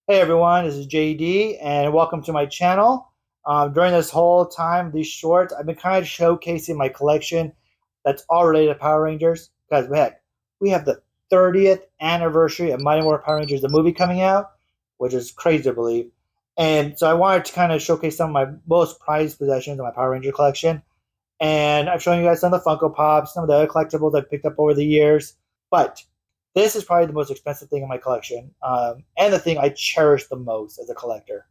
Hey everyone, this is JD and welcome to my channel. During this whole time, these shorts, I've been kind of showcasing my collection that's all related to Power Rangers. Because heck, we have the 30th anniversary of Mighty Morphin Power Rangers, the movie coming out, which is crazy to believe. And so I wanted to kind of showcase some of my most prized possessions of my Power Ranger collection. And I've shown you guys some of the Funko Pops, some of the other collectibles I've picked up over the years. But this is probably the most expensive thing in my collection, and the thing I cherish the most as a collector.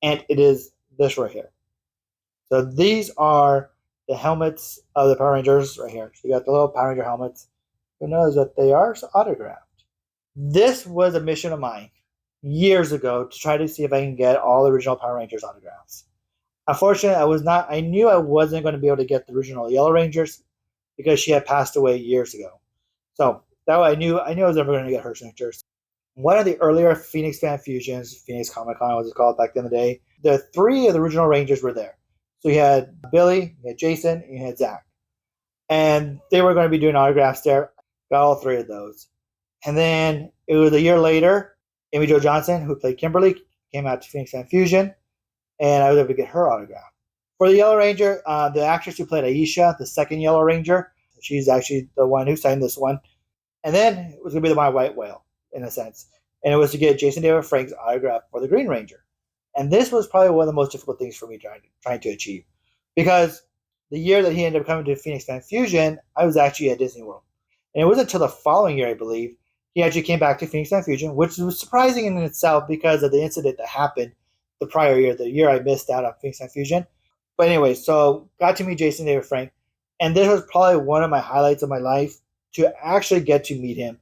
And it is this right here. So these are the helmets of the Power Rangers right here. So you got the little Power Ranger helmets. Who knows that they are autographed? This was a mission of mine years ago to try to see if I can get all the original Power Rangers autographs. Unfortunately, I knew I wasn't going to be able to get the original Yellow Rangers because she had passed away years ago. So that way I knew I was never going to get her signatures. One of the earlier Phoenix Fan Fusions, Phoenix Comic Con was it called back in the day, the three of the original Rangers were there. So you had Billy, you had Jason, and you had Zach. And they were going to be doing autographs there. Got all three of those. And then it was a year later, Amy Jo Johnson, who played Kimberly, came out to Phoenix Fan Fusion, and I was able to get her autograph. For the Yellow Ranger, the actress who played Aisha, the second Yellow Ranger, she's actually the one who signed this one. And then it was going to be my White Whale, in a sense. And it was to get Jason David Frank's autograph for the Green Ranger. And this was probably one of the most difficult things for me trying to achieve. Because the year that he ended up coming to Phoenix Fan Fusion, I was actually at Disney World. And it wasn't until the following year, I believe, he actually came back to Phoenix Fan Fusion, which was surprising in itself because of the incident that happened the prior year, the year I missed out on Phoenix Fan Fusion. But anyway, so got to meet Jason David Frank. And this was probably one of my highlights of my life to actually get to meet him.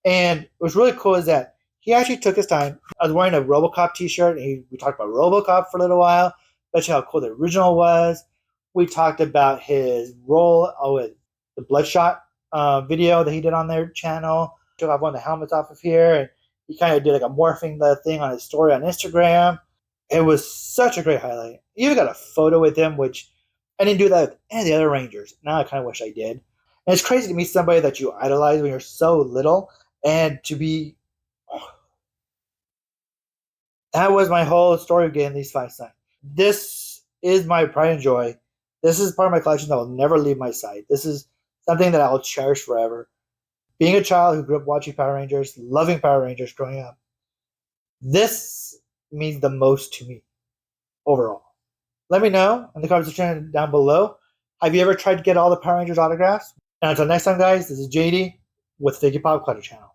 And what was really cool is that he actually took his time. I was wearing a Robocop t-shirt, and we talked about Robocop for a little while, especially how cool the original was. We talked about his role with the Bloodshot video that he did on their channel. Took off one of the helmets off of here, and he kind of did like a morphing the thing on his story on Instagram. It was such a great highlight. You even got a photo with him, which I didn't do that with any of the other Rangers. Now I kind of wish I did. And it's crazy to meet somebody that you idolize when you're so little, and to be. That was my whole story of getting these 5 cents. This is my pride and joy. This is part of my collection that will never leave my side. This is something that I will cherish forever. Being a child who grew up watching Power Rangers, loving Power Rangers growing up, this means the most to me overall. Let me know in the comment section down below. Have you ever tried to get all the Power Rangers autographs? And until next time, guys, this is JD with Figgy Pop Collector Channel.